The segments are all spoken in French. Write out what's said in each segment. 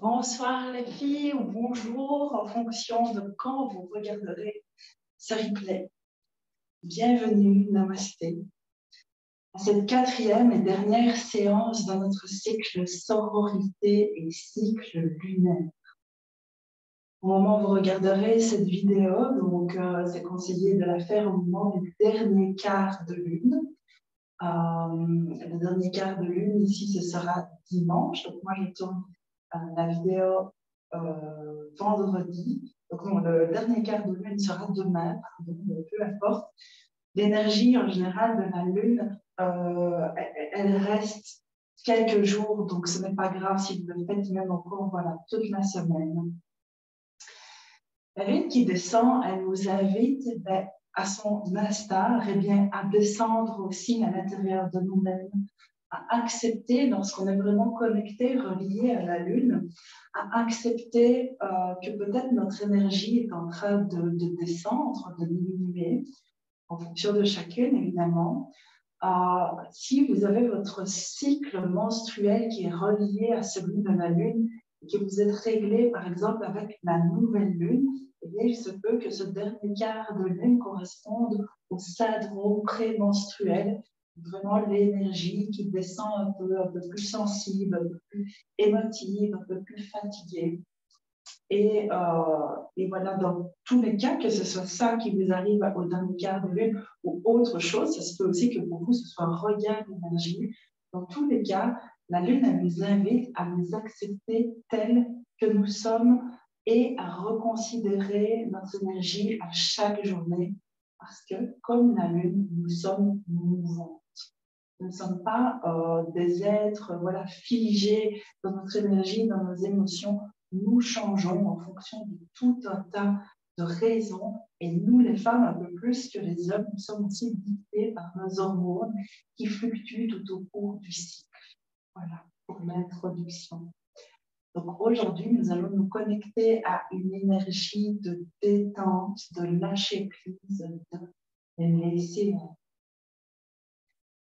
Bonsoir les filles ou bonjour en fonction de quand vous regarderez ce replay. Bienvenue, namasté, à cette quatrième et dernière séance dans notre cycle sororité et cycle lunaire. Au moment où vous regarderez cette vidéo, donc c'est conseillé de la faire au moment du dernier quart de lune. Le dernier quart de lune, ici, ce sera dimanche. Donc moi, je tourne la vidéo vendredi. Donc non, le dernier quart de lune sera demain, pardon, peu importe. L'énergie en général de la lune, elle reste quelques jours, donc ce n'est pas grave si vous le faites même encore voilà, toute la semaine. La lune qui descend, elle nous invite à son instar à descendre aussi à l'intérieur de nous-mêmes, à accepter, lorsqu'on est vraiment connecté, relié à la lune, à accepter que peut-être notre énergie est en train de descendre, de diminuer, en fonction de chacune évidemment. Si vous avez votre cycle menstruel qui est relié à celui de la lune, et que vous êtes réglé par exemple avec la nouvelle lune, eh bien, il se peut que ce dernier quart de lune corresponde au syndrome prémenstruel, vraiment l'énergie qui descend un peu plus sensible, un peu plus émotive, un peu plus fatiguée. Et voilà, dans tous les cas, que ce soit ça qui vous arrive au dernier quart de lune ou autre chose, ça se peut aussi que pour vous, ce soit un regain d'énergie. Dans tous les cas, la lune, elle nous invite à nous accepter tels que nous sommes et à reconsidérer notre énergie à chaque journée. Parce que, comme la lune, nous sommes mouvants. Nous ne sommes pas des êtres voilà, figés dans notre énergie, dans nos émotions. Nous changeons en fonction de tout un tas de raisons. Et nous, les femmes, un peu plus que les hommes, nous sommes aussi dictés par nos hormones qui fluctuent tout au cours du cycle. Voilà, pour l'introduction. Donc aujourd'hui, nous allons nous connecter à une énergie de détente, de lâcher prise, de laisser.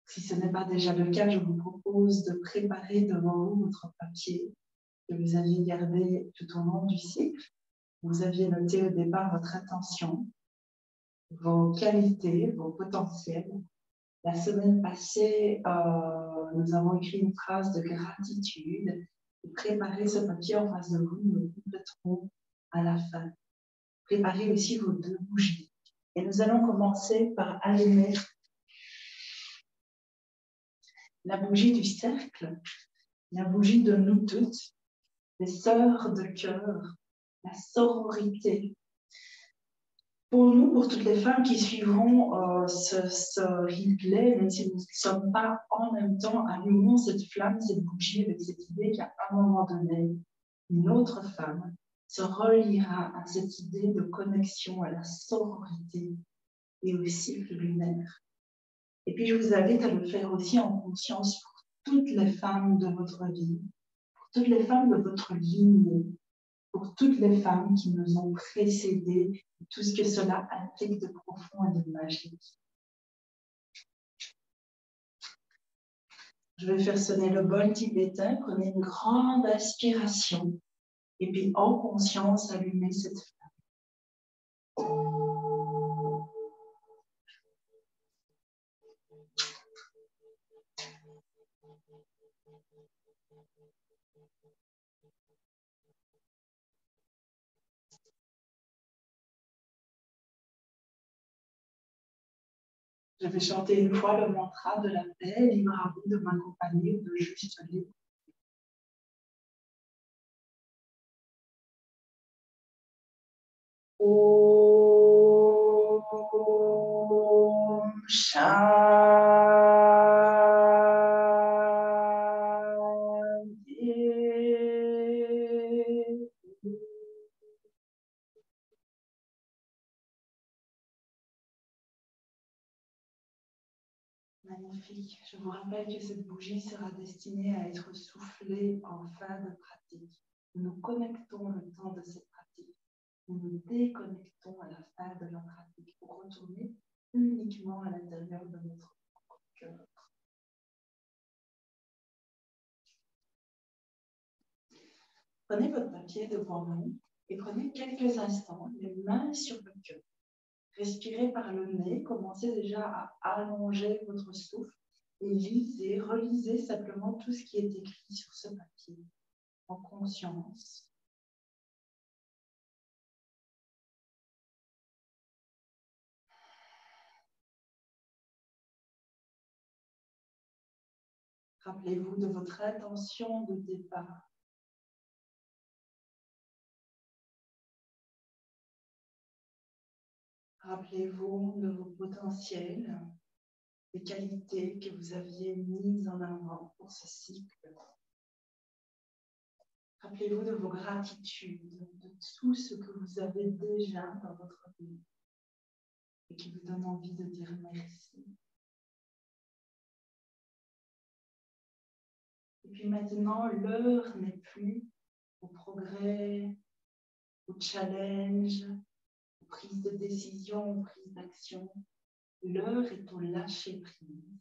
Si ce n'est pas déjà le cas, je vous propose de préparer devant vous votre papier que vous aviez gardé tout au long du cycle. Vous aviez noté au départ votre intention, vos qualités, vos potentiels. La semaine passée, nous avons écrit une phrase de gratitude. Préparez ce papier en face de vous, nous le compléterons à la fin. Préparez aussi vos 2 bougies. Et nous allons commencer par allumer la bougie du cercle, la bougie de nous toutes, les sœurs de cœur, la sororité. Pour nous, pour toutes les femmes qui suivront ce replay, même si nous ne sommes pas en même temps, allumons cette flamme, cette bougie avec cette idée qu'à un moment donné, une autre femme se reliera à cette idée de connexion à la sororité et au cycle lunaire. Et puis, je vous invite à le faire aussi en conscience pour toutes les femmes de votre vie, pour toutes les femmes de votre lignée, pour toutes les femmes qui nous ont précédées, tout ce que cela implique de profond et de magique. Je vais faire sonner le bol tibétain, prenez une grande inspiration et puis en conscience, allumez cette flamme. Je vais chanter une fois le mantra de la paix, libre à vous de m'accompagner ou de juste libre. Om Shanti. Magnifique. Je vous rappelle que cette bougie sera destinée à être soufflée en fin de pratique. Nous nous connectons le temps de cette pratique. Nous nous déconnectons à la fin de la pratique pour retourner uniquement à l'intérieur de notre cœur. Prenez votre papier devant vous et prenez quelques instants, les mains sur le cœur. Respirez par le nez, commencez déjà à allonger votre souffle et lisez, relisez simplement tout ce qui est écrit sur ce papier en conscience. Rappelez-vous de votre intention de départ. Rappelez-vous de vos potentiels, des qualités que vous aviez mises en avant pour ce cycle. Rappelez-vous de vos gratitudes, de tout ce que vous avez déjà dans votre vie et qui vous donne envie de dire merci. Et puis maintenant, l'heure n'est plus au progrès, au challenge, aux prises de décision, aux prises d'action. L'heure est au lâcher-prise,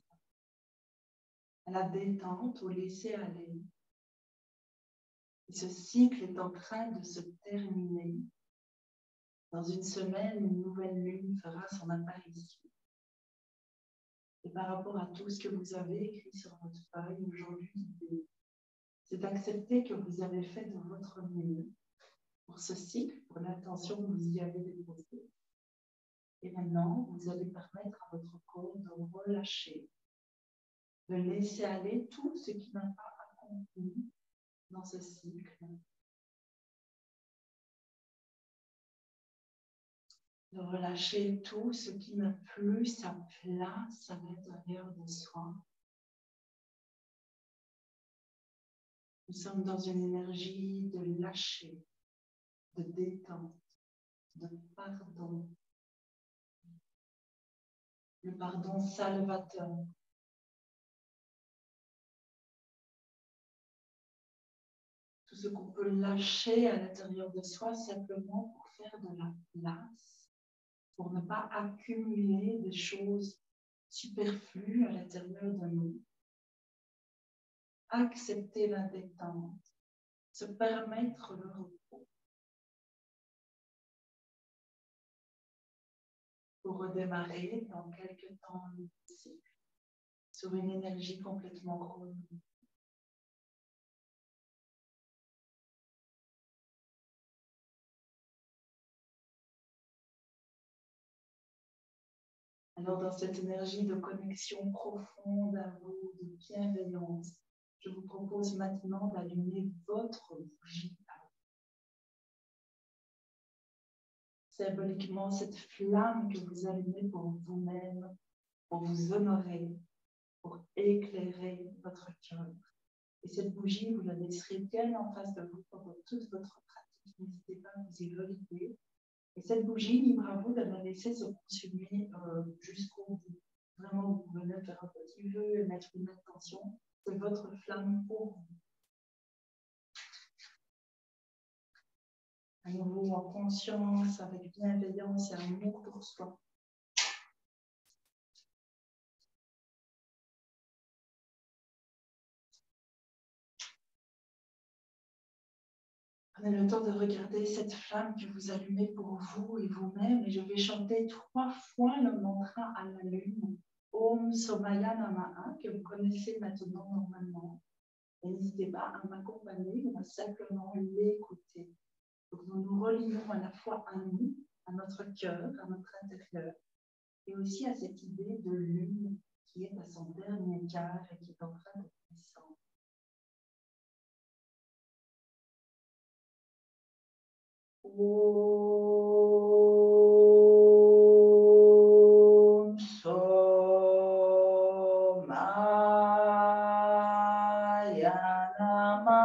à la détente, au laisser-aller. Et ce cycle est en train de se terminer. Dans une semaine, une nouvelle lune fera son apparition. Et par rapport à tout ce que vous avez écrit sur votre feuille aujourd'hui, c'est d'accepter que vous avez fait de votre mieux pour ce cycle, pour l'intention que vous y avez déposée. Et maintenant, vous allez permettre à votre corps de relâcher, de laisser aller tout ce qui n'a pas accompli dans ce cycle. De relâcher tout ce qui n'a plus sa place à l'intérieur de soi. Nous sommes dans une énergie de lâcher, de détente, de pardon. Le pardon salvateur. Tout ce qu'on peut lâcher à l'intérieur de soi simplement pour faire de la place, pour ne pas accumuler des choses superflues à l'intérieur de nous. Accepter la détente, se permettre le repos. Pour redémarrer dans quelques temps ici, sur une énergie complètement renouvelée. Alors, dans cette énergie de connexion profonde à vous, de bienveillance, je vous propose maintenant d'allumer votre bougie. Symboliquement, cette flamme que vous allumez pour vous-même, pour vous honorer, pour éclairer votre cœur. Et cette bougie, vous la laisserez bien en face de vous pendant toute votre pratique. N'hésitez pas à vous y relier. Et cette bougie, libre à vous de la laisser se consumer jusqu'au bout. Vraiment, vous pouvez même faire un petit vœu et mettre une intention. C'est votre flamme pour vous. À nouveau, en conscience, avec bienveillance et amour pour soi. Prenez le temps de regarder cette flamme que vous allumez pour vous et vous-même. Et je vais chanter 3 fois le mantra à la lune. Om Somaya Namaha, que vous connaissez maintenant normalement. Et n'hésitez pas à m'accompagner ou à simplement l'écouter. Donc nous nous relions à la fois à nous, à notre cœur, à notre intérieur, et aussi à cette idée de lune qui est à son dernier quart et qui est en train de descendre. Om Somaya Namaha.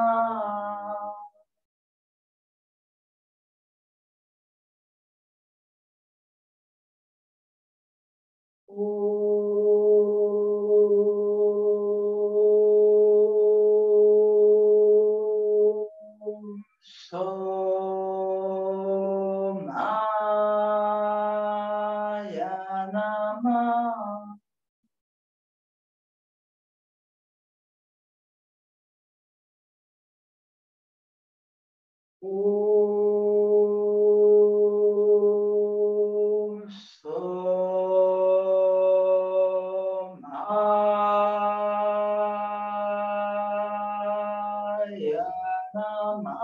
Om Somaya Namaha. Om Somaya Namah.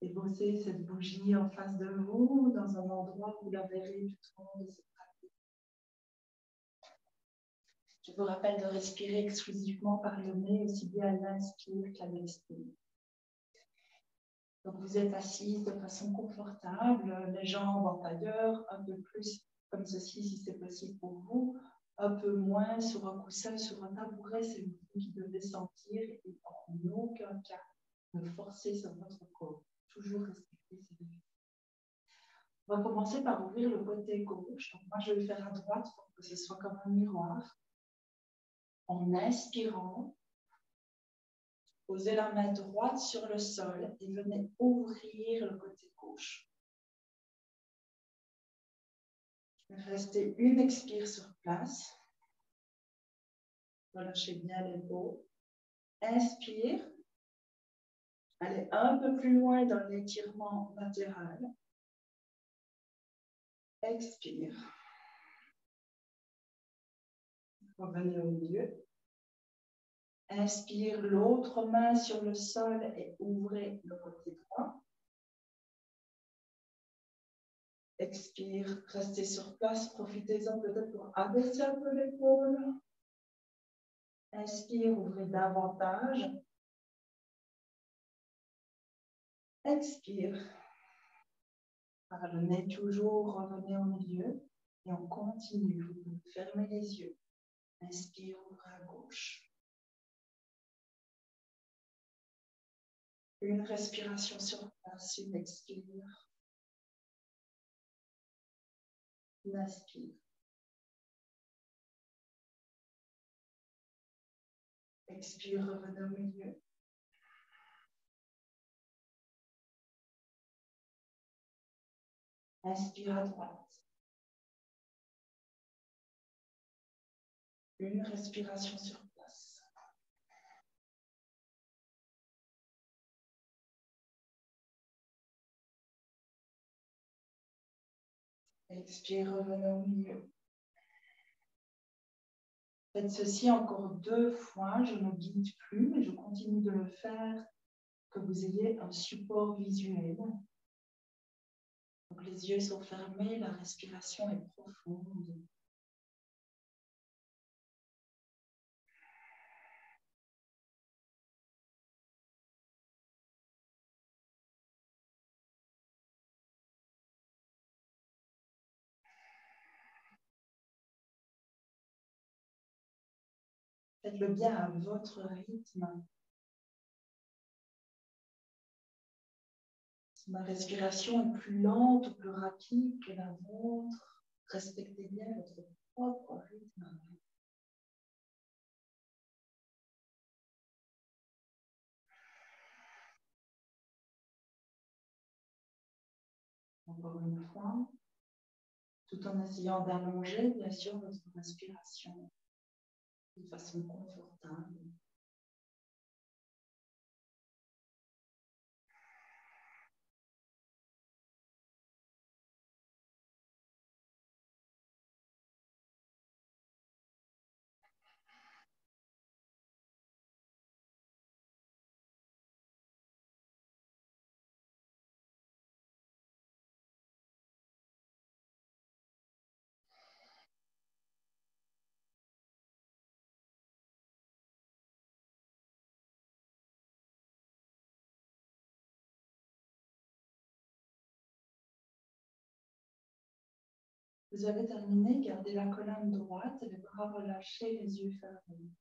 Et posez cette bougie en face de vous, dans un endroit où vous la verrez tout au long de cette pratique. Je vous rappelle de respirer exclusivement par le nez, aussi bien à l'inspire qu'à l'expire. Donc vous êtes assise de façon confortable, les jambes en tailleur, un peu plus comme ceci si c'est possible pour vous, un peu moins sur un coussin, sur un tabouret, c'est vous qui devez sentir et en aucun cas ne forcer sur votre corps. Toujours respecter ces deux. On va commencer par ouvrir le côté gauche. Donc moi je vais le faire à droite pour que ce soit comme un miroir. En inspirant, posez la main droite sur le sol et venez ouvrir le côté gauche. Restez une expire sur place. Relâchez bien l'épaule. Inspire. Allez un peu plus loin dans l'étirement latéral. Expire. Revenez au milieu. Inspire l'autre main sur le sol et ouvrez le côté droit. Expire, restez sur place, profitez-en peut-être pour abaisser un peu l'épaule. Inspire, ouvrez davantage. Expire. Par le nez toujours, revenez au milieu et on continue. Vous pouvez fermer les yeux. Inspire, ouvrez à gauche. Une respiration sur place, une expire. Une inspire. Expire, revenez au milieu. Inspire à droite. Une respiration sur place. Expire, revenez au milieu. Faites ceci encore 2 fois. Je ne guide plus, mais je continue de le faire, que vous ayez un support visuel. Donc les yeux sont fermés, la respiration est profonde. Faites-le bien à votre rythme. Si ma respiration est plus lente ou plus rapide que la vôtre, respectez bien votre propre rythme. Encore une fois, tout en essayant d'allonger, bien sûr, votre respiration de façon confortable. Vous avez terminé, gardez la colonne droite, les bras relâchés, les yeux fermés.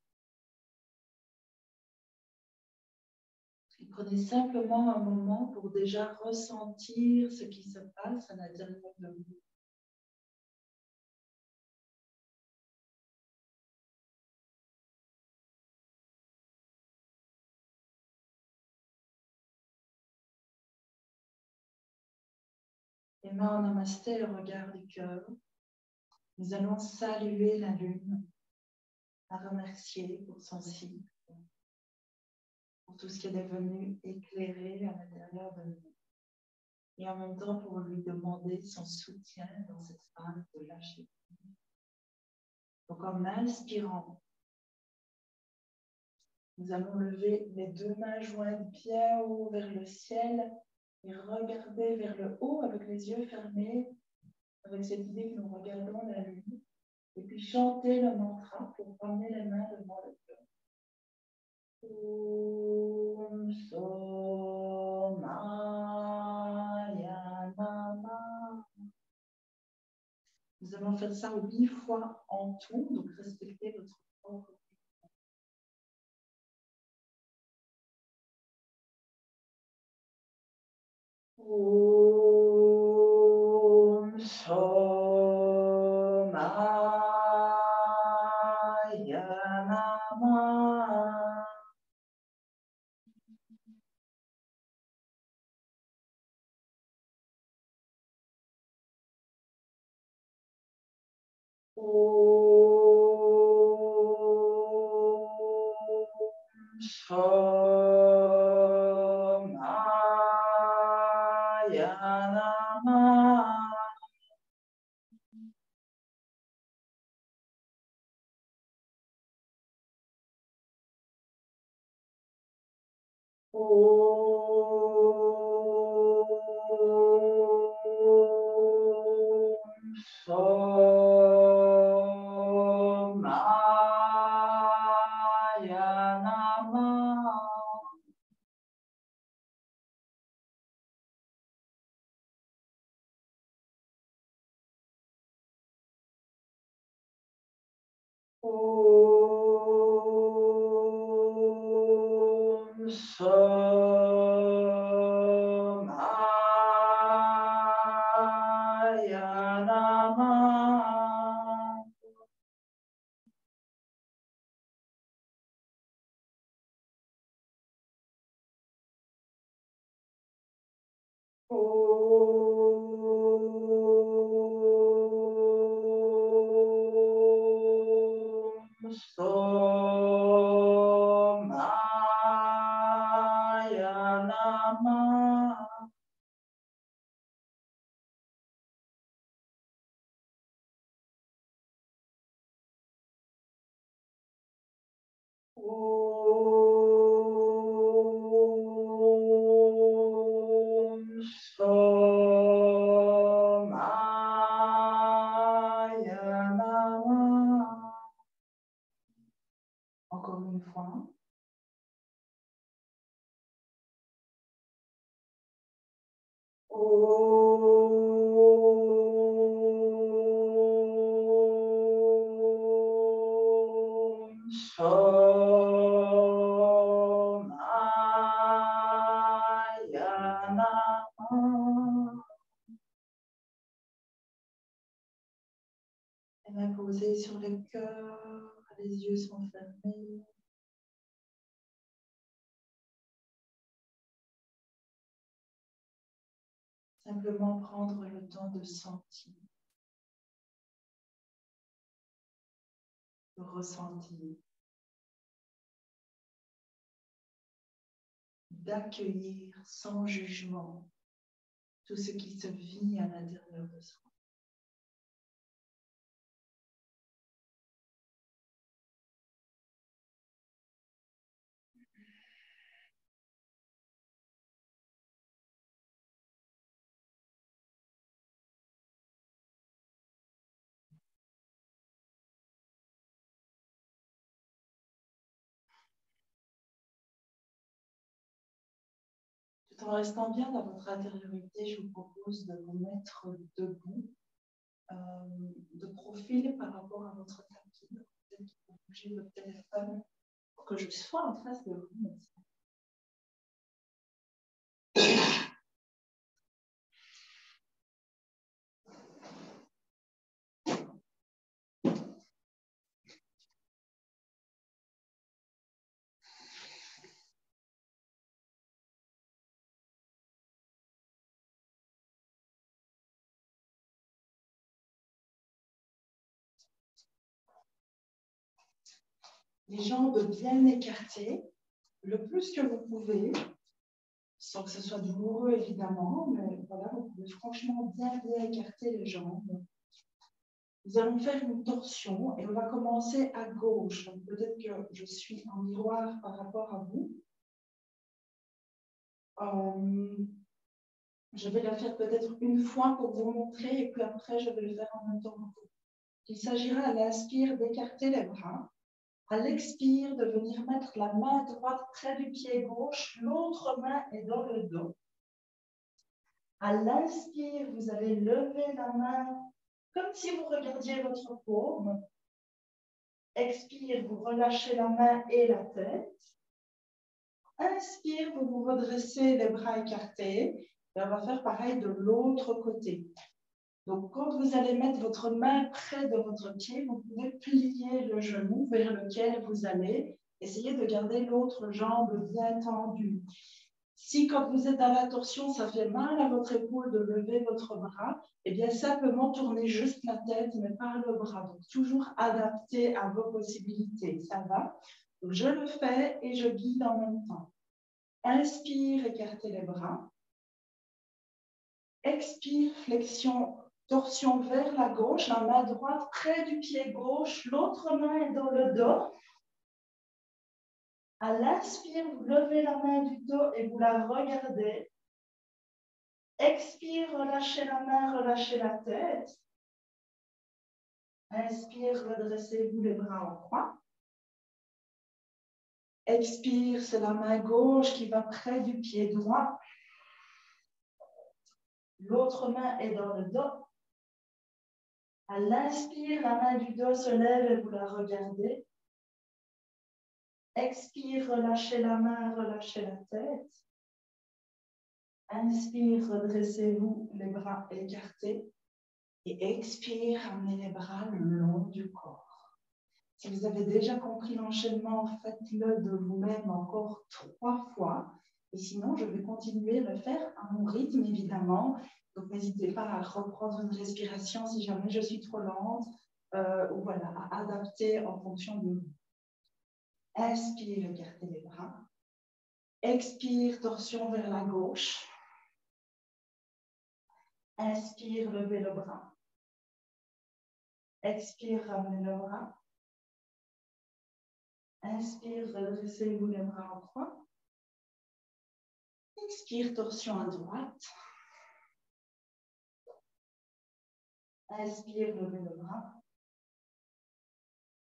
Et prenez simplement un moment pour déjà ressentir ce qui se passe à l'intérieur de vous. Les mains en namasté, le regard du cœur. Nous allons saluer la lune, la remercier pour son signe, pour tout ce qui est devenu éclairé à l'intérieur de nous. Et en même temps pour lui demander son soutien dans cette phase de lâcher. Donc en inspirant, nous allons lever les deux mains jointes bien haut vers le ciel et regarder vers le haut avec les yeux fermés, avec cette idée que nous regardons la lune, et puis chanter le mantra pour ramener les mains devant le cœur. Om Somaya Nama. Nous allons faire ça 8 fois en tout, donc respectez votre propre. Om Somaya Nama. Om Somaya Nama. Om Somaya Nama. Om Somaya Nama. Om Somaya Nama. Om Somaya Nama. Encore une fois. Om Somaya Nama. Les mains posées sur le cœur, les yeux sont fermés. Simplement prendre le temps de sentir, de ressentir, d'accueillir sans jugement tout ce qui se vit à l'intérieur de soi. Tout en restant bien dans votre intériorité, je vous propose de vous mettre debout, de profil par rapport à votre tapis. Peut-être qu'il faut bouger votre téléphone pour que je sois en face de vous. Les jambes bien écartées, le plus que vous pouvez, sans que ce soit douloureux évidemment, mais voilà, vous pouvez franchement bien écarter les jambes. Nous allons faire une torsion et on va commencer à gauche. Peut-être que je suis en miroir par rapport à vous. Je vais la faire peut-être une fois pour vous montrer et puis après je vais le faire en même temps que vous. Il s'agira à l'inspire d'écarter les bras. À l'expire, de venir mettre la main droite près du pied gauche, l'autre main est dans le dos. À l'inspire, vous allez lever la main comme si vous regardiez votre paume. Expire, vous relâchez la main et la tête. Inspire, vous vous redressez les bras écartés. Et on va faire pareil de l'autre côté. Donc, quand vous allez mettre votre main près de votre pied, vous pouvez plier le genou vers lequel vous allez. Essayez de garder l'autre jambe bien tendue. Si, quand vous êtes dans la torsion, ça fait mal à votre épaule de lever votre bras, eh bien, simplement tournez juste la tête, mais pas le bras. Donc, toujours adapté à vos possibilités. Ça va? Donc, je le fais et je guide en même temps. Inspire, écartez les bras. Expire, flexion, torsion vers la gauche, la main droite près du pied gauche, l'autre main est dans le dos. À l'inspire, vous levez la main du dos et vous la regardez. Expire, relâchez la main, relâchez la tête. Inspire, redressez-vous les bras en croix. Expire, c'est la main gauche qui va près du pied droit. L'autre main est dans le dos. À l'inspire, la main du dos se lève et vous la regardez. Expire, relâchez la main, relâchez la tête. Inspire, redressez-vous, les bras écartés. Et expire, amenez les bras le long du corps. Si vous avez déjà compris l'enchaînement, faites-le de vous-même encore 3 fois. Et sinon, je vais continuer à le faire à mon rythme, évidemment. Donc, n'hésitez pas à reprendre une respiration si jamais je suis trop lente. Ou voilà, à adapter en fonction de vous. Inspire, écartez les bras. Expire, torsion vers la gauche. Inspire, levez le bras. Expire, ramenez le bras. Inspire, redressez-vous les bras en croix. Expire, torsion à droite. Inspire, levez le bras.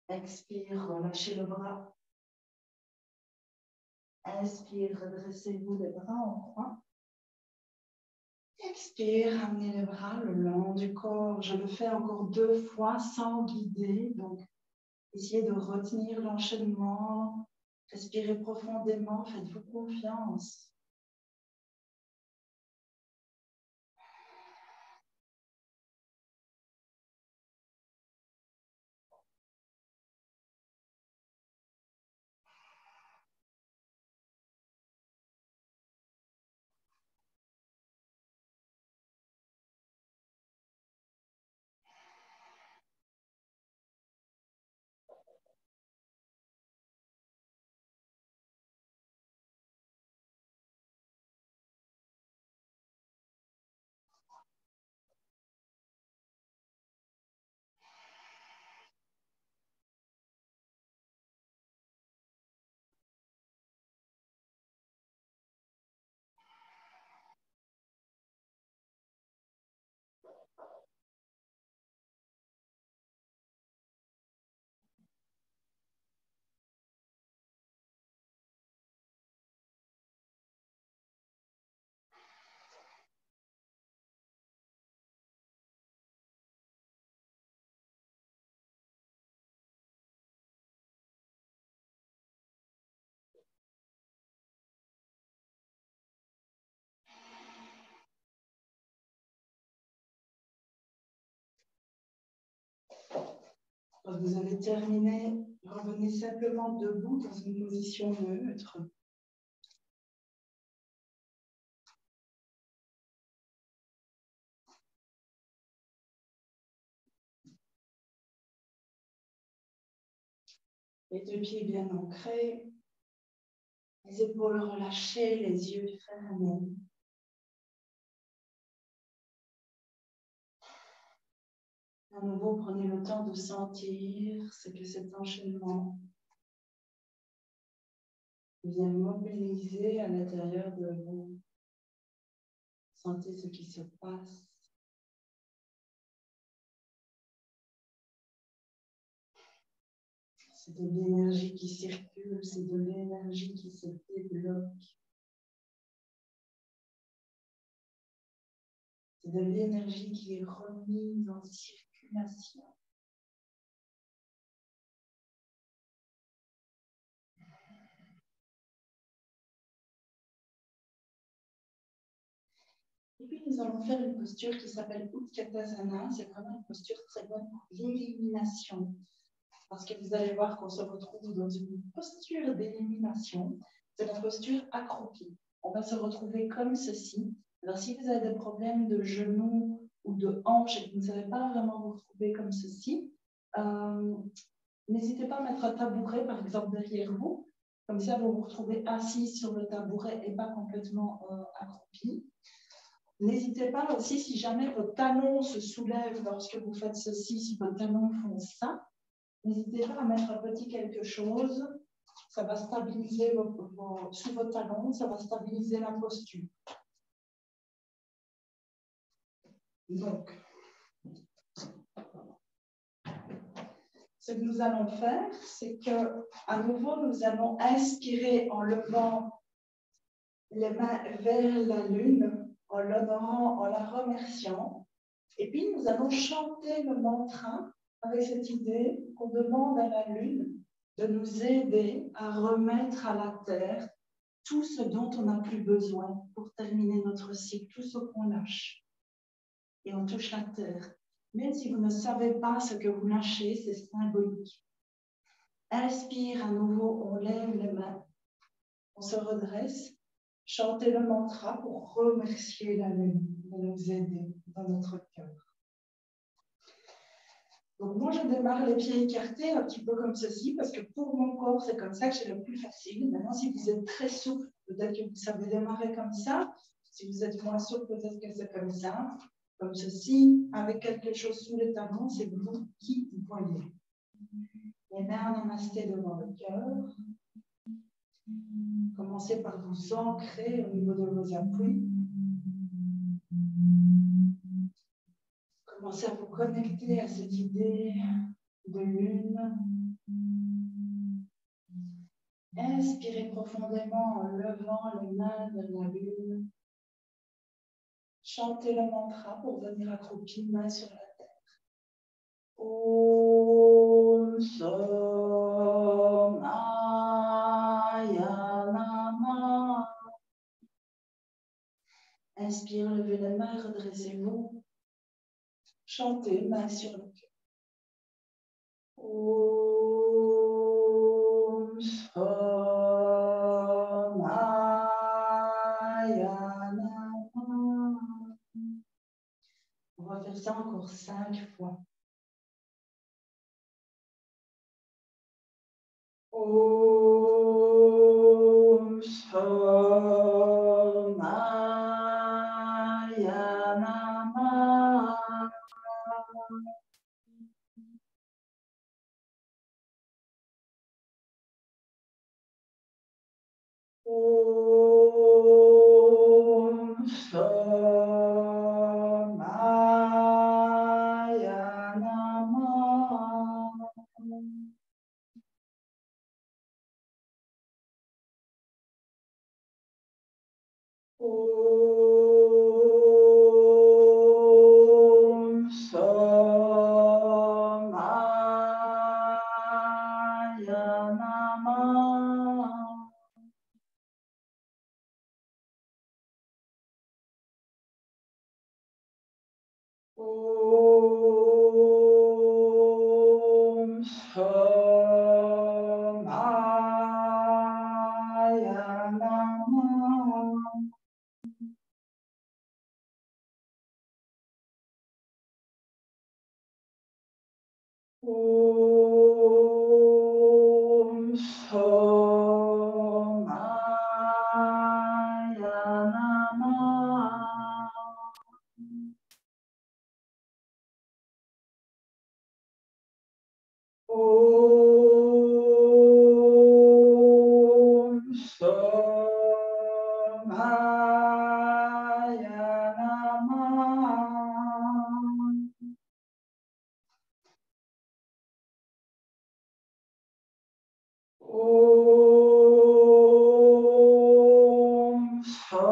Expire, relâchez le bras. Inspire, redressez-vous les bras en croix. Expire, ramenez les bras le long du corps. Je le fais encore 2 fois sans guider. Donc, essayez de retenir l'enchaînement. Respirez profondément, faites-vous confiance. Quand vous avez terminé, revenez simplement debout dans une position neutre. Les 2 pieds bien ancrés. Les épaules relâchées, les yeux fermés. À nouveau, prenez le temps de sentir ce que cet enchaînement vient mobiliser à l'intérieur de vous. Sentez ce qui se passe. C'est de l'énergie qui circule, c'est de l'énergie qui se débloque. C'est de l'énergie qui est remise en circulation. Et puis, nous allons faire une posture qui s'appelle Utkatasana. C'est vraiment une posture très bonne pour l'élimination. Parce que vous allez voir qu'on se retrouve dans une posture d'élimination. C'est la posture accroupie. On va se retrouver comme ceci. Alors, si vous avez des problèmes de genoux ou de hanches et que vous ne savez pas vraiment vous retrouver comme ceci, n'hésitez pas à mettre un tabouret, par exemple, derrière vous. Comme ça, vous vous retrouvez assis sur le tabouret et pas complètement accroupi. N'hésitez pas aussi, si jamais vos talons se soulèvent lorsque vous faites ceci, si vos talons font ça, n'hésitez pas à mettre un petit quelque chose. Ça va stabiliser sous vos talons, ça va stabiliser la posture. Donc, ce que nous allons faire, c'est que, à nouveau, nous allons inspirer en levant les mains vers la lune, en l'honorant, en la remerciant. Et puis, nous allons chanter le mantra avec cette idée qu'on demande à la lune de nous aider à remettre à la terre tout ce dont on n'a plus besoin pour terminer notre cycle, tout ce qu'on lâche. Et on touche la terre. Même si vous ne savez pas ce que vous lâchez, c'est symbolique. Inspire à nouveau, on lève les mains, on se redresse, chantez le mantra pour remercier la lune de nous aider dans notre cœur. Donc moi, je démarre les pieds écartés un petit peu comme ceci, parce que pour mon corps, c'est comme ça que c'est le plus facile. Maintenant, si vous êtes très souple, peut-être que vous savez démarrer comme ça. Si vous êtes moins souple, peut-être que c'est comme ceci, avec quelque chose sous les talons, c'est vous qui voyez. Les mains en namasté devant le cœur. Commencez par vous ancrer au niveau de vos appuis. Commencez à vous connecter à cette idée de lune. Inspirez profondément en levant les mains vers la lune. Chantez le mantra pour venir accroupi, main sur la terre. Om Somaya Nama. Inspire, levez les mains, redressez-vous. Chantez, main sur le cœur. Om Somaya Nama. On va faire ça encore 5 fois. Om Somaya Nama. Om Somaya Nama. Om Somaya Nama. Om Somaya Nama. Om Somaya Om Shomaya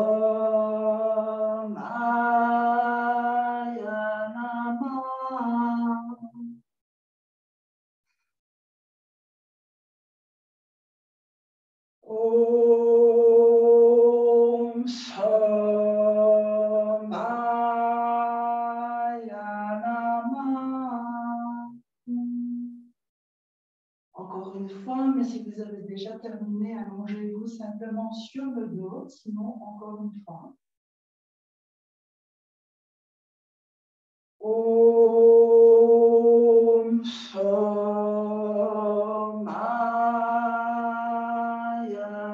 Namah. Om Shomaya Namah. Encore une fois, mais si vous avez déjà terminé, allongez-vous simplement sur le dos, sinon encore une fois. Om Shomaya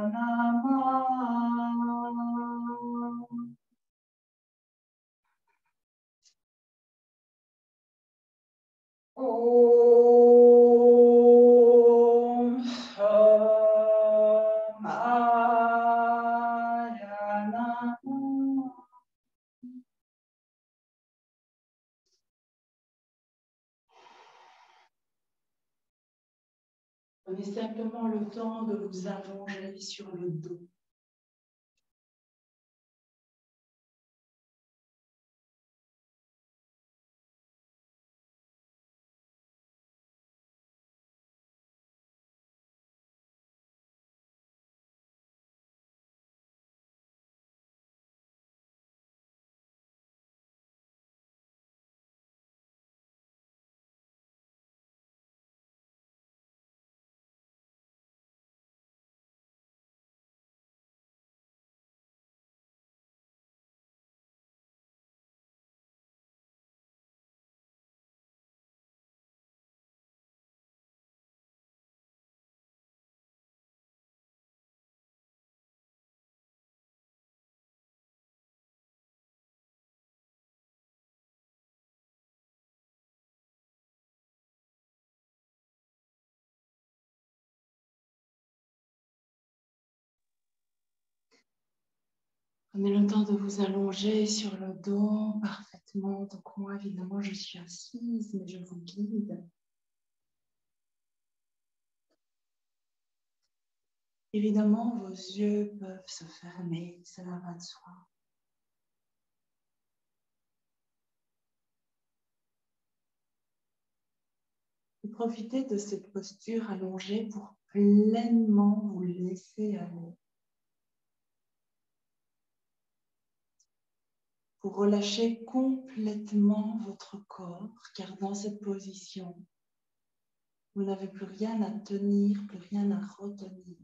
Namah. Om Shomaya Namah. Prenez simplement le temps de vous allonger sur le dos. Prenez le temps de vous allonger sur le dos parfaitement. Donc moi, évidemment, je suis assise, mais je vous guide. Évidemment, vos yeux peuvent se fermer, cela va de soi. Et profitez de cette posture allongée pour pleinement vous laisser aller. Pour relâcher complètement votre corps, car dans cette position, vous n'avez plus rien à tenir, plus rien à retenir.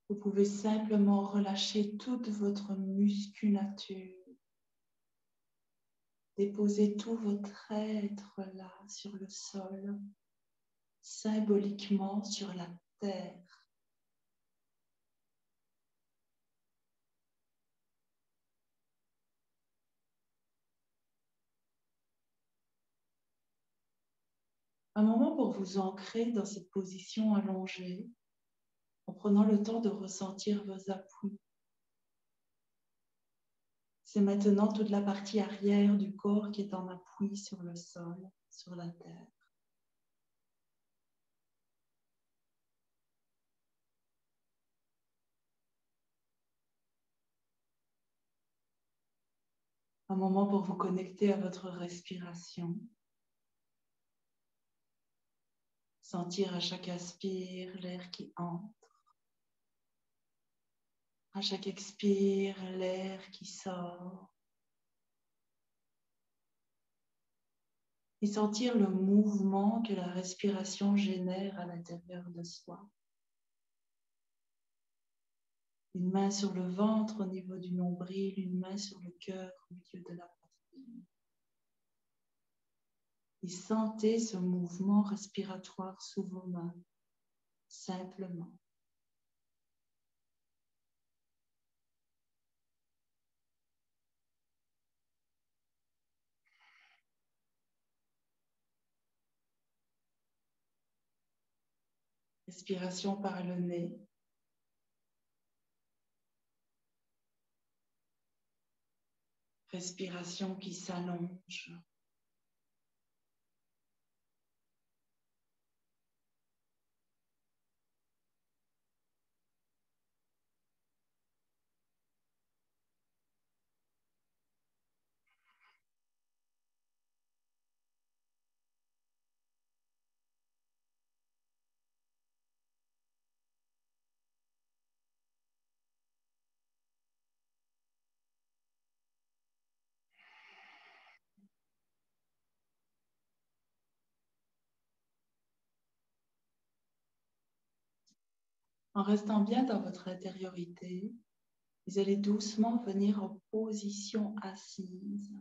Vous pouvez simplement relâcher toute votre musculature. Déposez tout votre être là sur le sol, symboliquement sur la terre. Un moment pour vous ancrer dans cette position allongée, en prenant le temps de ressentir vos appuis. C'est maintenant toute la partie arrière du corps qui est en appui sur le sol, sur la terre. Un moment pour vous connecter à votre respiration. Sentir à chaque inspire l'air qui entre. À chaque expire, l'air qui sort. Et sentir le mouvement que la respiration génère à l'intérieur de soi. Une main sur le ventre au niveau du nombril, une main sur le cœur au milieu de la poitrine. Et sentez ce mouvement respiratoire sous vos mains, simplement. Respiration par le nez. Respiration qui s'allonge. En restant bien dans votre intériorité, vous allez doucement venir en position assise,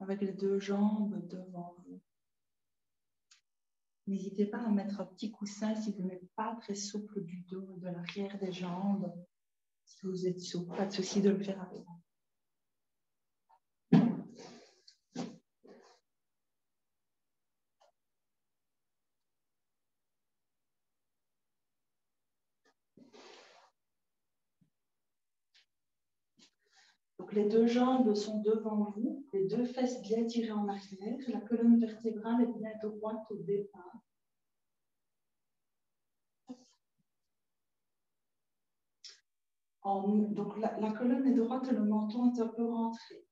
avec les deux jambes devant vous. N'hésitez pas à mettre un petit coussin si vous n'êtes pas très souple du dos et de l'arrière des jambes. Si vous êtes souple, pas de souci de le faire avec vous. Donc, les deux jambes sont devant vous, les deux fesses bien tirées en arrière, la colonne vertébrale est bien droite au départ. Donc, la colonne est droite et le menton est un peu rentré.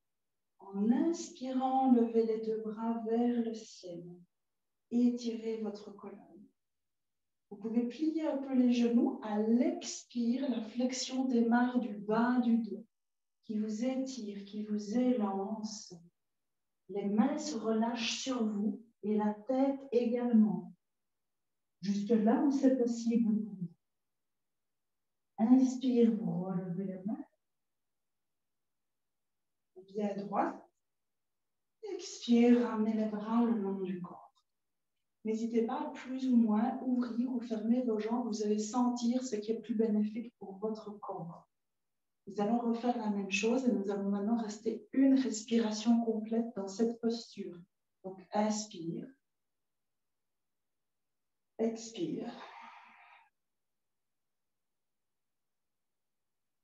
En inspirant, levez les deux bras vers le ciel. Étirez votre colonne. Vous pouvez plier un peu les genoux. À l'expire, la flexion démarre du bas du dos, qui vous étire, qui vous élance. Les mains se relâchent sur vous et la tête également. Jusque là où c'est possible pour vous. Inspire, vous relevez les mains. Bien droite. Expire, ramenez les bras le long du corps. N'hésitez pas à plus ou moins ouvrir ou fermer vos jambes. Vous allez sentir ce qui est plus bénéfique pour votre corps. Nous allons refaire la même chose et nous allons maintenant rester une respiration complète dans cette posture. Donc, inspire. Expire.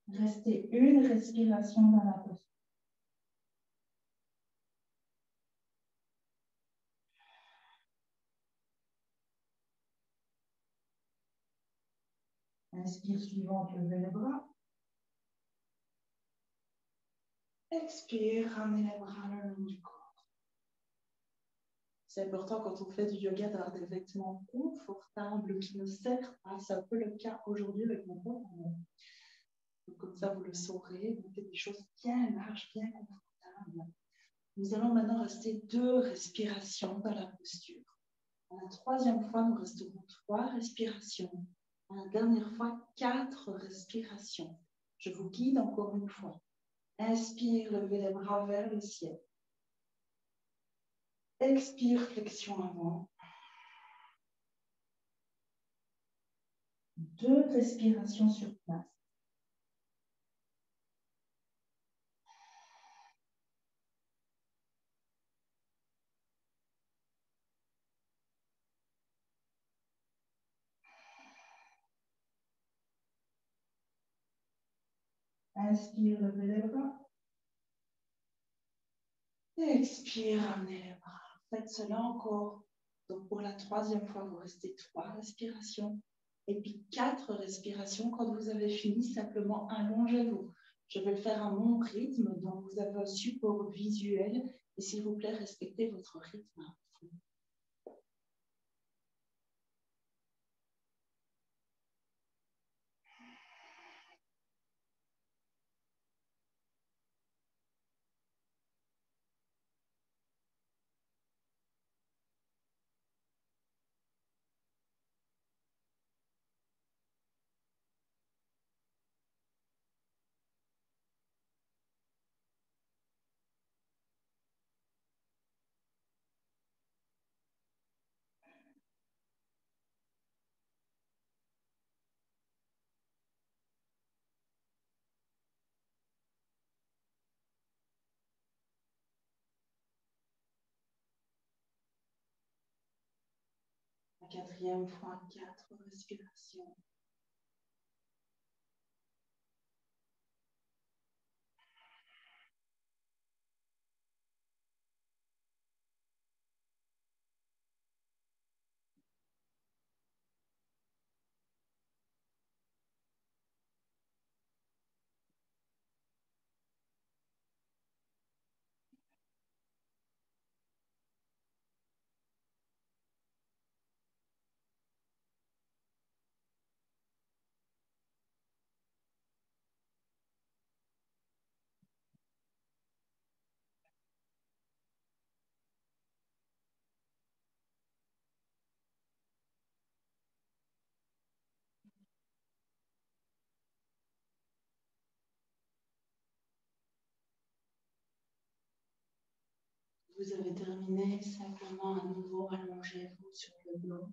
Restez une respiration dans la posture. Inspire suivante, levez les bras. Expire, ramenez les bras le long du corps. C'est important quand on fait du yoga d'avoir des vêtements confortables qui ne serrent pas. C'est un peu le cas aujourd'hui avec mon pantalon. Comme ça, vous le saurez. Vous faites des choses bien larges, bien confortables. Nous allons maintenant rester 2 respirations dans la posture. À la 3e fois, nous resterons 3 respirations. À la dernière fois, 4 respirations. Je vous guide encore une fois. Inspire, levez les bras vers le ciel. Expire, flexion avant. 2 respirations sur place. Inspire, levez les bras. Expire, ramenez les bras. Faites cela encore. Donc, pour la 3e fois, vous restez 3 respirations. Et puis 4 respirations. Quand vous avez fini, simplement allongez-vous. Je vais le faire à mon rythme. Donc, vous avez un support visuel. Et s'il vous plaît, respectez votre rythme. La 4e fois, 4 respirations. Vous avez terminé, simplement à nouveau allongez-vous sur le dos.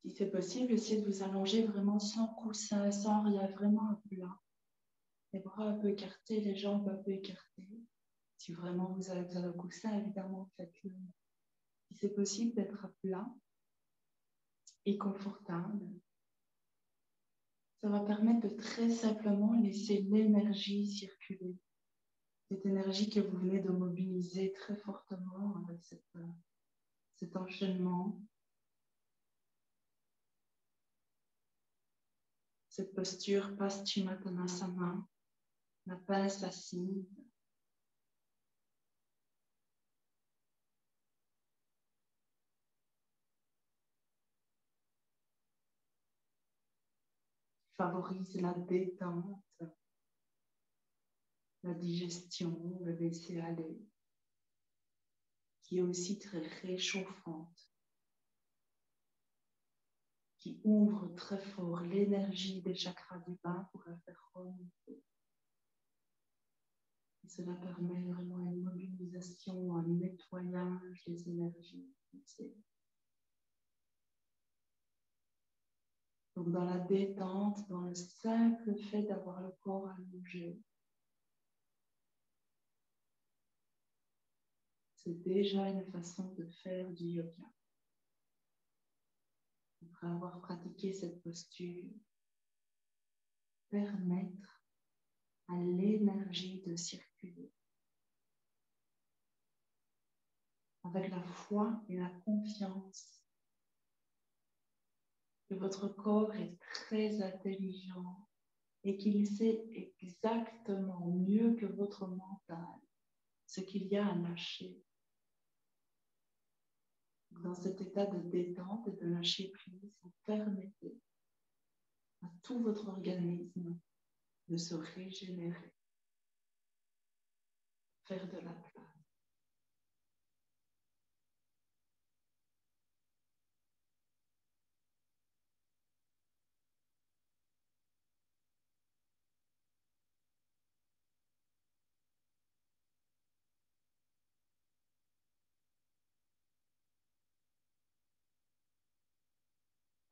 Si c'est possible, essayez de vous allonger vraiment sans coussin, sans rien, vraiment à plat. Les bras un peu écartés, les jambes un peu écartées. Si vraiment vous avez besoin d'un coussin, évidemment, faites-le. Si c'est possible d'être à plat et confortable, ça va permettre de très simplement laisser l'énergie circuler. Cette énergie que vous venez de mobiliser très fortement avec cet enchaînement. Cette posture Paschimottanasana, la pince assise. Favorise la détente, la digestion, le laisser aller, qui est aussi très réchauffante, qui ouvre très fort l'énergie des chakras du bas pour la faire remonter. Et cela permet vraiment une mobilisation, un nettoyage des énergies. Donc dans la détente, dans le simple fait d'avoir le corps allongé, c'est déjà une façon de faire du yoga. Après avoir pratiqué cette posture, permettre à l'énergie de circuler avec la foi et la confiance que votre corps est très intelligent et qu'il sait exactement mieux que votre mental ce qu'il y a à lâcher. Dans cet état de détente et de lâcher prise, vous permettez à tout votre organisme de se régénérer, faire de la place.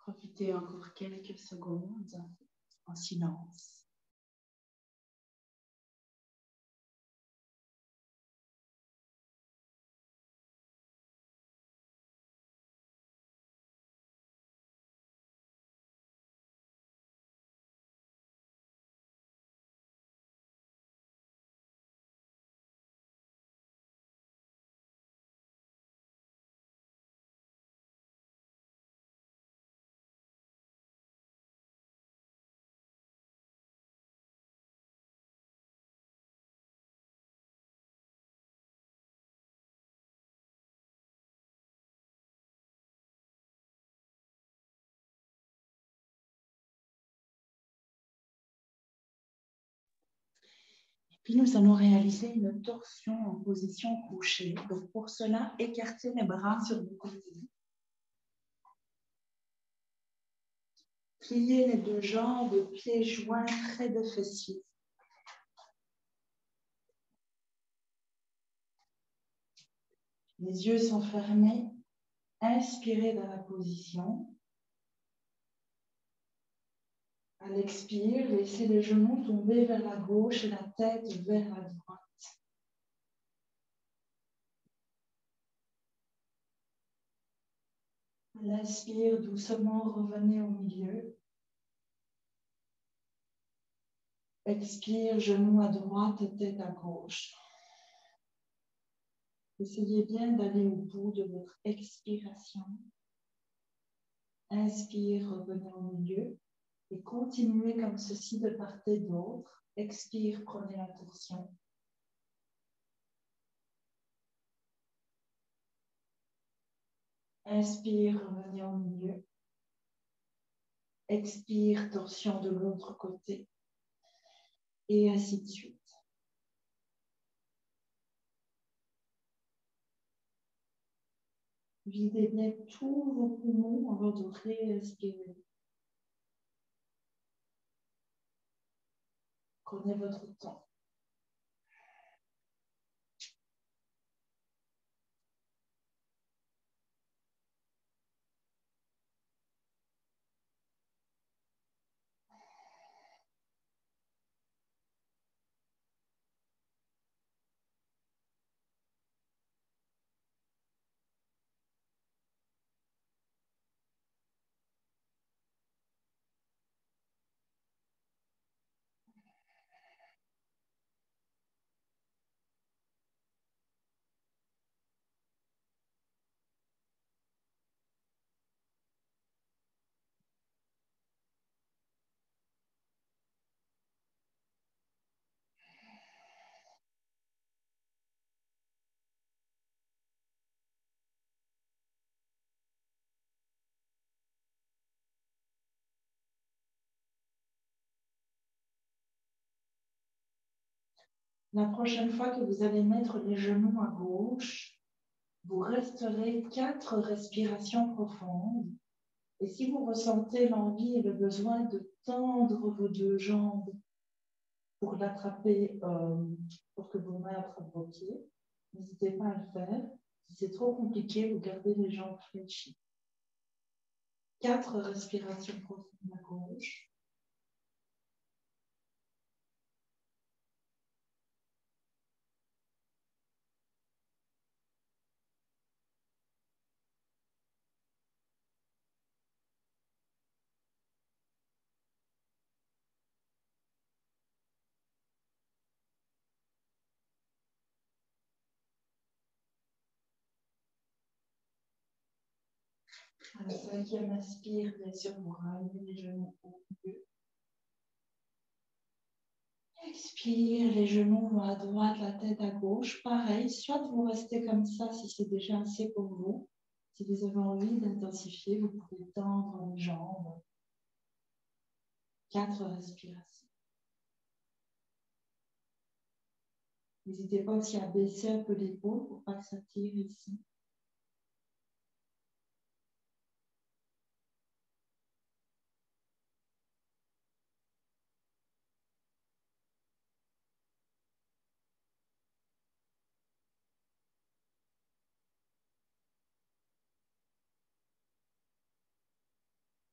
Profitez encore quelques secondes en silence. Puis nous allons réaliser une torsion en position couchée. Donc pour cela, écartez les bras sur vos côtés. Pliez les deux jambes, pieds joints près de fessiers. Les yeux sont fermés. Inspirez dans la position. À l'expire, laissez les genoux tomber vers la gauche et la tête vers la droite. À l'inspire, doucement revenez au milieu. Expire, genoux à droite, tête à gauche. Essayez bien d'aller au bout de votre expiration. Inspire, revenez au milieu. Et continuez comme ceci de part et d'autre. Expire, prenez la torsion. Inspire, revenez au milieu. Expire, torsion de l'autre côté. Et ainsi de suite. Videz bien tous vos poumons avant de réinspirer. Prenez votre temps. La prochaine fois que vous allez mettre les genoux à gauche, vous resterez 4 respirations profondes. Et si vous ressentez l'envie et le besoin de tendre vos 2 jambes pour l'attraper, pour que vos mains attrapent vos pieds, n'hésitez pas à le faire. Si c'est trop compliqué, vous gardez les jambes fléchies. 4 respirations profondes à gauche. À la 5e inspire, bien sûr, vous ramenez les genoux au milieu. Expire, les genoux vont à droite, la tête à gauche. Pareil, soit vous restez comme ça si c'est déjà assez pour vous. Si vous avez envie d'intensifier, vous pouvez tendre les jambes. 4 respirations. N'hésitez pas aussi à baisser un peu l'épaule pour pas que ça tire ici.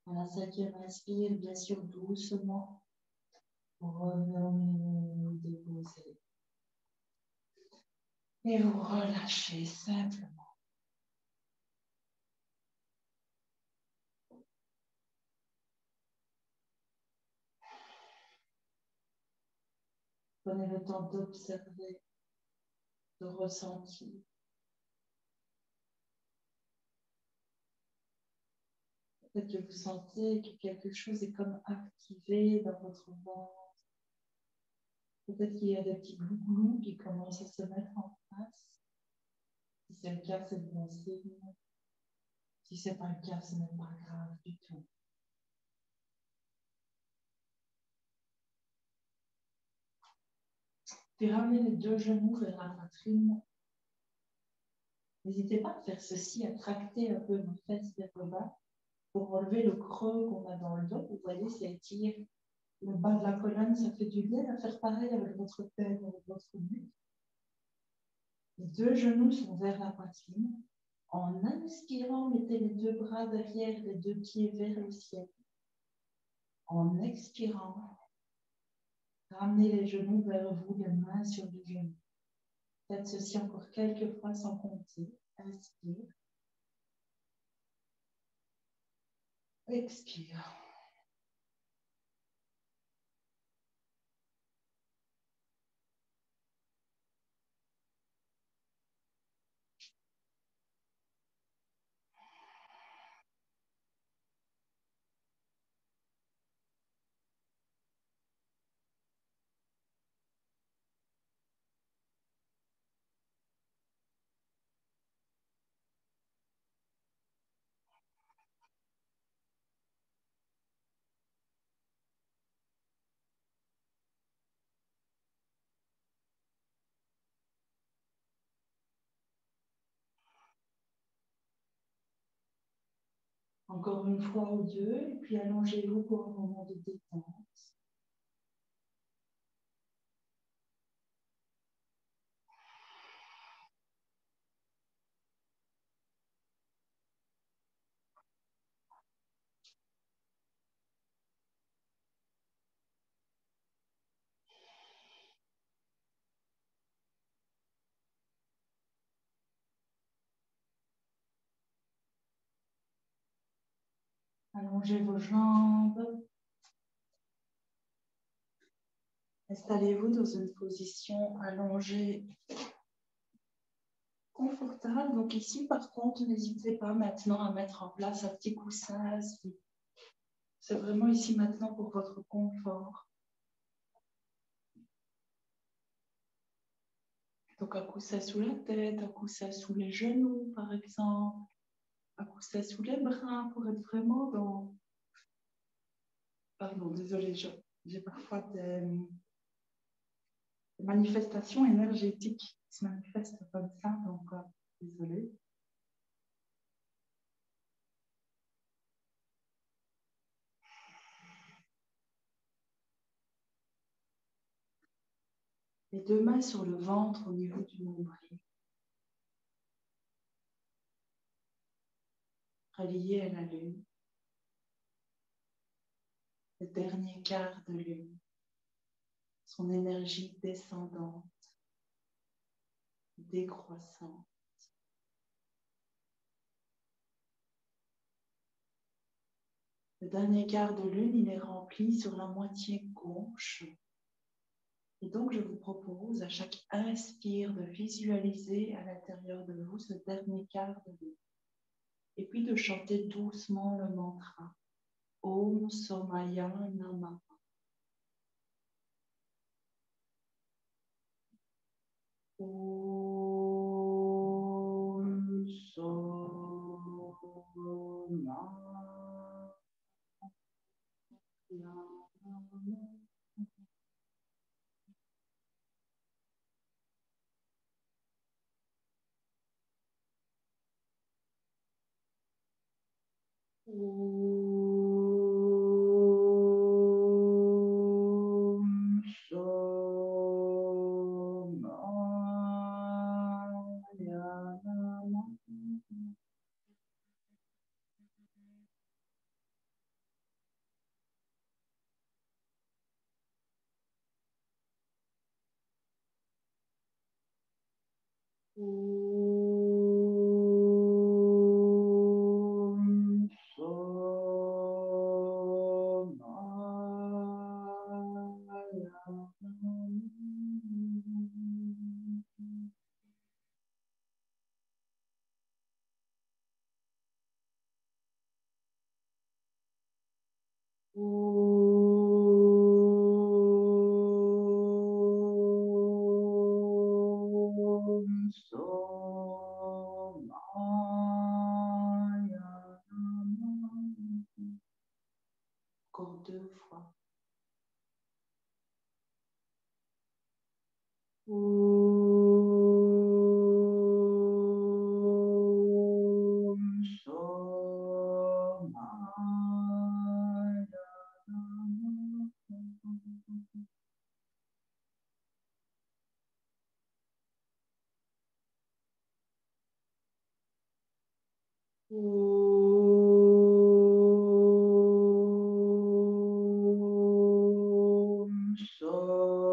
À la 5e inspire, bien sûr, doucement. Revenez déposer. Et vous relâchez simplement. Prenez le temps d'observer, de ressentir. Peut-être que vous sentez que quelque chose est comme activé dans votre ventre. Peut-être qu'il y a des petits glouglous qui commencent à se mettre en place. Si c'est le cas, c'est bon signe. Si ce n'est pas le cas, ce n'est pas grave du tout. Puis ramenez les 2 genoux vers la poitrine. N'hésitez pas à faire ceci, à tracter un peu vos fesses vers le bas pour relever le creux qu'on a dans le dos. Vous voyez, ça étire le bas de la colonne. Ça fait du bien à faire pareil avec votre tête, avec votre buste. Les 2 genoux sont vers la poitrine. En inspirant, mettez les 2 bras derrière, les 2 pieds vers le ciel. En expirant, ramenez les genoux vers vous, les mains sur les genoux. Faites ceci encore quelques fois sans compter. Inspire. Expire. Encore une fois ou deux, et puis allongez-vous pour un moment de détente. Allongez vos jambes. Installez-vous dans une position allongée confortable. Donc ici, par contre, n'hésitez pas maintenant à mettre en place un petit coussin assis. C'est vraiment ici maintenant pour votre confort. Donc un coussin sous la tête, un coussin sous les genoux, par exemple. Un coussin sous les bras pour être vraiment dans... Pardon, désolée, j'ai parfois des manifestations énergétiques qui se manifestent comme ça, donc désolée. Les deux mains sur le ventre au niveau du nombril. Reliées à la lune. Le dernier quart de lune. Son énergie descendante, décroissante. Le dernier quart de lune, il est rempli sur la moitié gauche. Et donc, je vous propose à chaque inspire de visualiser à l'intérieur de vous ce dernier quart de lune. Et puis de chanter doucement le mantra Om Somaya Namah. Om Somaya Namah. Om Somaya Namah. Om Somaya Namah. Om Somaya Namah. Encore deux fois. Om Somaya Namah. Om Somaya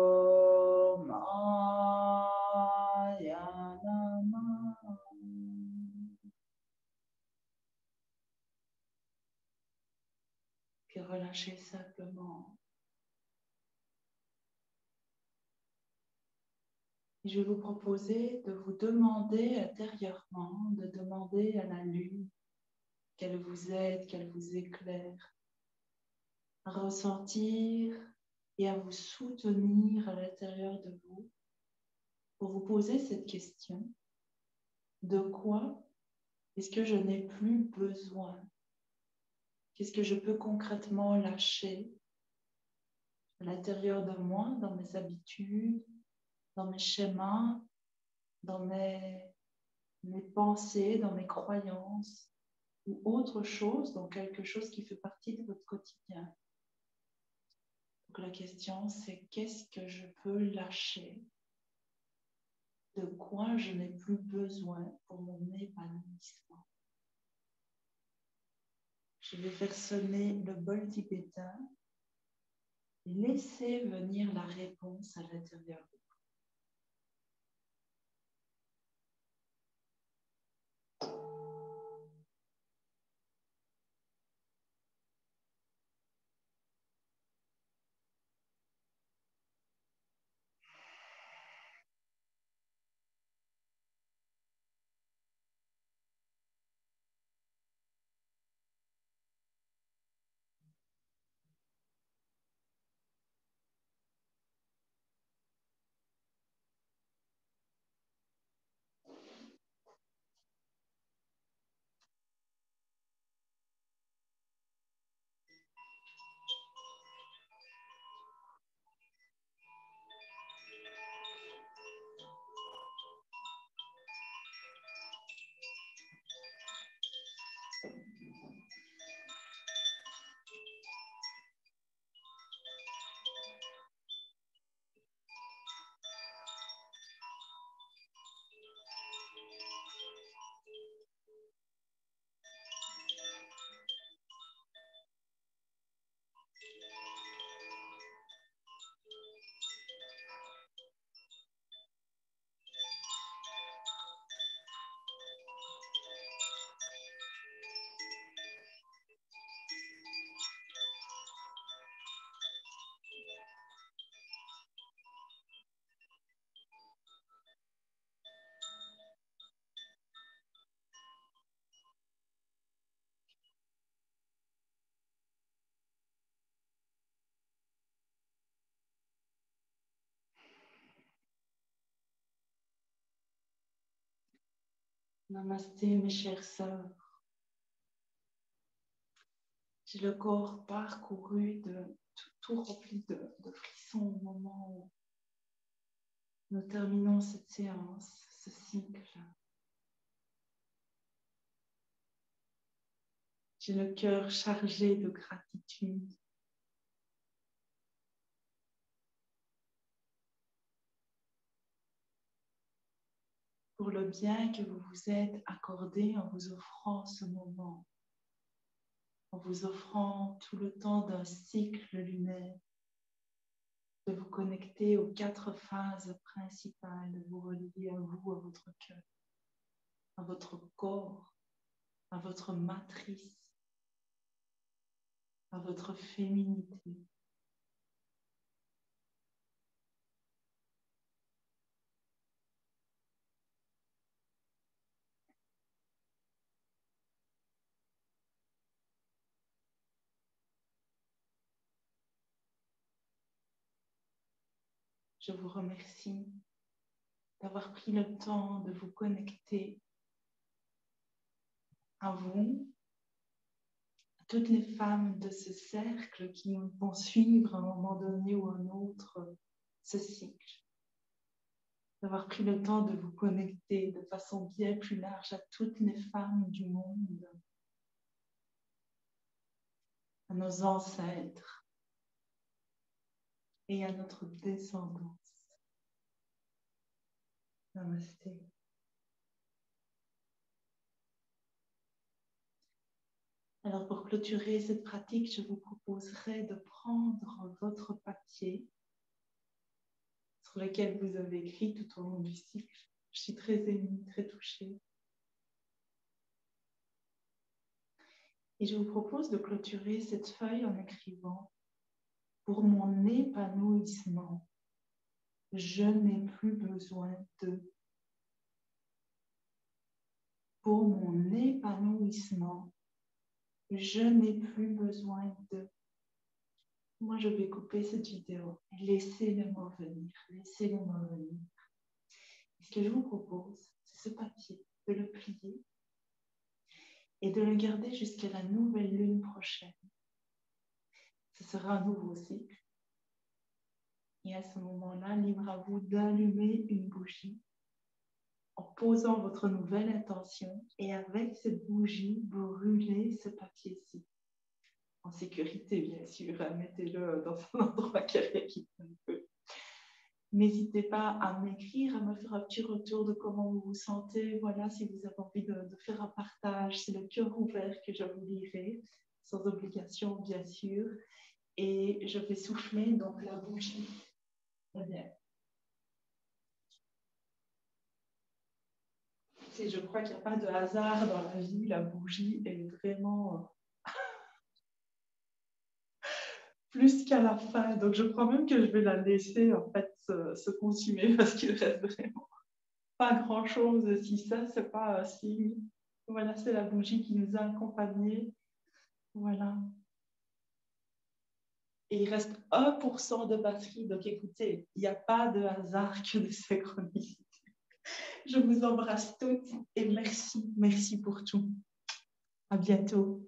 Namah. Puis relâchez simplement. Et je vais vous proposer de vous demander intérieurement, de demander à la lune qu'elle vous aide, qu'elle vous éclaire, à ressentir et à vous soutenir à l'intérieur de vous pour vous poser cette question. De quoi est-ce que je n'ai plus besoin? Qu'est-ce que je peux concrètement lâcher à l'intérieur de moi, dans mes habitudes, dans mes schémas, dans mes pensées, dans mes croyances, ou autre chose, donc quelque chose qui fait partie de votre quotidien. Donc la question, c'est qu'est-ce que je peux lâcher? De quoi je n'ai plus besoin pour mon épanouissement? Je vais faire sonner le bol tibétain et laisser venir la réponse à l'intérieur de vous. Namasté, mes chères sœurs. J'ai le corps parcouru, tout rempli de frissons au moment où nous terminons cette séance, ce cycle. J'ai le cœur chargé de gratitude. Pour le bien que vous vous êtes accordé en vous offrant ce moment, en vous offrant tout le temps d'un cycle lunaire, de vous connecter aux 4 phases principales, de vous relier à vous, à votre cœur, à votre corps, à votre matrice, à votre féminité. Je vous remercie d'avoir pris le temps de vous connecter à vous, à toutes les femmes de ce cercle qui vont suivre à un moment donné ou un autre ce cycle. D'avoir pris le temps de vous connecter de façon bien plus large à toutes les femmes du monde, à nos ancêtres et à notre descendance. Namasté. Alors pour clôturer cette pratique, je vous proposerai de prendre votre papier sur lequel vous avez écrit tout au long du cycle. Je suis très émue, très touchée. Et je vous propose de clôturer cette feuille en écrivant « Pour mon épanouissement, je n'ai plus besoin de... » Pour mon épanouissement, je n'ai plus besoin de... Moi, je vais couper cette vidéo et laisser les mots venir. Laissez les mots venir. Et ce que je vous propose, c'est ce papier, de le plier et de le garder jusqu'à la nouvelle lune prochaine. Ce sera un nouveau cycle. Et à ce moment-là, libre à vous d'allumer une bougie en posant votre nouvelle intention et avec cette bougie, vous brûlez ce papier-ci. En sécurité, bien sûr, hein, mettez-le dans un endroit qui réagit un peu. N'hésitez pas à m'écrire, à me faire un petit retour de comment vous vous sentez. Voilà, si vous avez envie de faire un partage, c'est le cœur ouvert que je vous lirai, sans obligation, bien sûr. Et je vais souffler donc la bougie. Très bien. Je crois qu'il n'y a pas de hasard dans la vie. La bougie est vraiment plus qu'à la fin. Donc, je crois même que je vais la laisser en fait se consumer parce qu'il reste vraiment pas grand-chose. Si ça, c'est pas un signe. Voilà, c'est la bougie qui nous a accompagnés. Voilà. Et il reste 1% de batterie. Donc, écoutez, il n'y a pas de hasard que de synchronicité. Je vous embrasse toutes et merci. Merci pour tout. À bientôt.